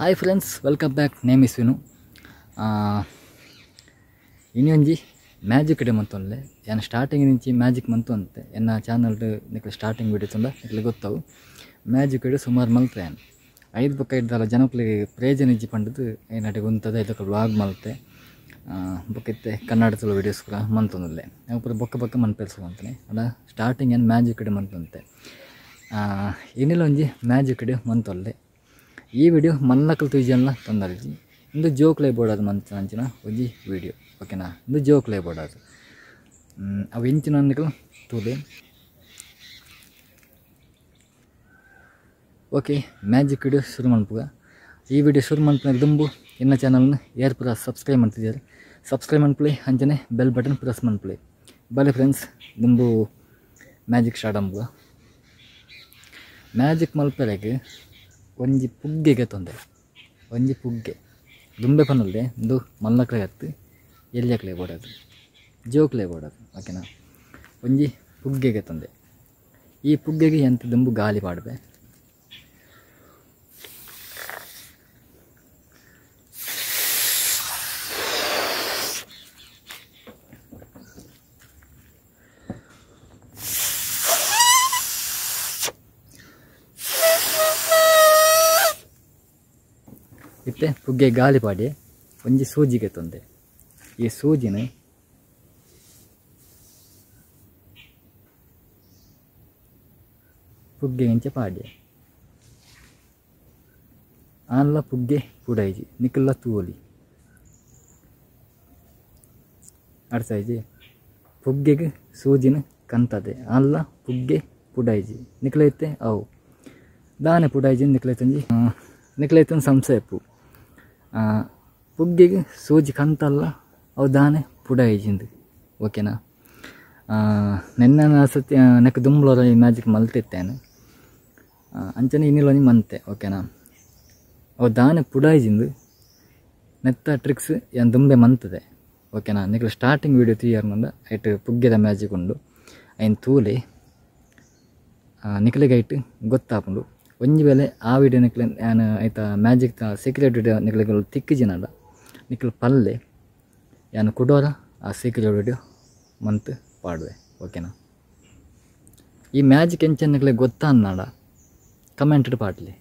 Hi friends welcome back name इस विनु इन्नी magic day मंतोंले यान स्टार्टिंग नुंचि मैजिक मंतु अंते एन्न ಚಾನಲ್ निकल स्टार्टिंग वीडियोस उंदा निकल गोत्तावु मैजिक डे सुमार मल्ते यान 5 बक्क 5 ಜನಕ್ಕೆ ಪ್ರೇಜನ್ ಇಜ್ಜಿ ಪಂಡದು ಏನಟೆ ಗೊಂತದ ಇದಕ್ಕೆ ವ್ಲಾಗ್ ಮಲ್ತೆ ಬೊಕ್ಕೆತ್ತೆ ಕನ್ನಡದ ವಿಡಿಯೋಸ್ ಕೂಡ ಮಂತೊಂದಲೆ ಅಪರ ಬೊಕ್ಕ ಬೊಕ್ಕ ಮನ್ಪೆಲ್ಸು ಅಂತಾನೆ ಅಡ ಸ್ಟಾರ್ಟಿಂಗ್ ಏನ್ ಮ್ಯಾಜಿಕ್ ಡೇ ಮಂತಂತೆ ಇನ್ನಿಲ್ಲ ಒಂಜಿ ಮ್ಯಾಜಿಕ್ ಡೇ ಮಂತೊಲ್ಲೆ ಈ ವಿಡಿಯೋ ಮಲ್ಲಕಲ್ ತುಜಲ್ಲ ತೊಂದರ್ಜಿ ಇಂದು ಜೋಕ್ಲೆ ಬೋಡಾದ ಮಂತ ಅಂಚಿನ ಒಂಜಿ ವಿಡಿಯೋ ಓಕೆನಾ ಇಂದು ಜೋಕ್ಲೆ ಬೋಡಾದ ಅವು ಇಂಚಿನ ನಿಕಲ್ ತೂಲೆ ಓಕೆ ಮ್ಯಾಜಿಕ್ ವಿಡಿಯೋ ಶುರು ಮನ್ಪುಗ ಈ ವಿಡಿಯೋ ಶುರು ಮನ್ಪನ ದುಂಬು ಇನ್ನ ಚಾನಲ್ನ ಯಾರು ಪೂರ ಸಬ್ಸ್ಕ್ರೈಬ್ ಮಾಡ್ತಿದ್ದಾರೆ ಸಬ್ಸ್ಕ್ರೈಬ್ ಮನ್ಪುಲೆ ಅಂಚನೆ ಬೆಲ್ ಬಟನ್ ಪ್ರೆಸ್ ಮನ್ಪುಲೆ ಬಲೆ ಫ್ರೆಂಡ್ಸ್ ದುಂಬು ಮ್ಯಾಜಿಕ್ ಸ್ಟಾರ್ಟ್ ಅಂಬುಗ ಮ್ಯಾಜಿಕ್ ಮಲ್ಪೆರೆಗೆ ಒಂಜಿ ಪುಗ್ಗೆಗೆ ತೊಂದರೆ ಒಂಜಿ ಪುಗ್ಗೆ ದುಂಬೆ ಪನ್ನಲ್ದೆ ಇಂದು ಮಲ್ಲಕ್ಲೆ ಹತ್ತು ಎಲ್ಲಿಯಕ್ಲೆ ಬೋಡೋದು ಜೋಕ್ಲೆ ಬೋಡೋದು ಓಕೆನಾ ಒಂಜಿ ಪುಗ್ಗೆಗೆ ತೊಂದೆ ಈ ಪುಗ್ಗೆಗೆ ಎಂತ ದುಂಬು ಗಾಲಿ ಪಾಡ್ಬೆ इत्ते पुग्गे गाली पाड़ी ಒಂಜಿ ಸೂಜಿಗೆ ತೊಂದೆ ಈ ಸೂಜಿನ पुग्गे इंचे पाड्य आनला पुग्गे पुडायजी निकल्ला तूली अर्थायजी पुग्गे सूजिन कंतदे आनला पुग्गे पुडायजी निकलैते अವು दाने पुडायजी निकलैते संशयपु पुग्गे सूजि कंतल्ल अವು दाने पुडायजिंद ओकेना ನೆನ್ನ ಸತಿ ನೆಕ್ ದುಂಬ್ಲೋರ ಈ ಮ್ಯಾಜಿಕ್ ಮಲ್ತಿತ್ತೇನೆ ಅಂಚನೆ ಇನ್ನಿಲ್ಲೊಂದು ಮಂತೆ ಓಕೆನಾ ಅವು ದಾನೆ ಪುಡಾಯ್ಜಿಂದು ನೆತ್ತ ಟ್ರಿಕ್ಸ್ ಏನು ದುಂಬೆ ಮಂತದೆ ಓಕೆನಾ ನಿಕ್ಲು ಸ್ಟಾರ್ಟಿಂಗ್ ವೀಡಿಯೋ ತೀಯರ್ನಂದ ಐಟ್ ಪುಗ್ಗೆದ ಮ್ಯಾಜಿಕ್ ಉಂಡು ಐನ್ ತೂಲೆ ನಿಕ್ಲಿಗೆ ಐಟ್ ಗೊತ್ತಾಪುಂಡು ಒಂಜಿ ವೇಳೆ ಆ ವಿಡಿಯೋ ನಿಕ್ಲೆ ನಾನು ಆಯ್ತಾ ಮ್ಯಾಜಿಕ್ ಸೀಕ್ರೆಟ್ ವಿಡಿಯೋ ನಿಕ್ಲಿಗೆ ತಿಕ್ಕಿಜಿನಲ್ಲ ನಿಕ್ಲು ಪಲ್ಲೆ ಯಾನು ಕೊಡೋರ ಆ ಸೀಕ್ರೆಟ್ ವಿಡಿಯೋ ಮಂತ್ ಪಾಡುವೆ ಓಕೆನಾ ಈ ಮ್ಯಾಜಿಕ್ ಎಂಚನ್ನಕ್ಲೆ ಗೊತ್ತಾ ಅನ್ನಡ ಕಮೆಂಟ್ ಪಾಡ್ಲಿ.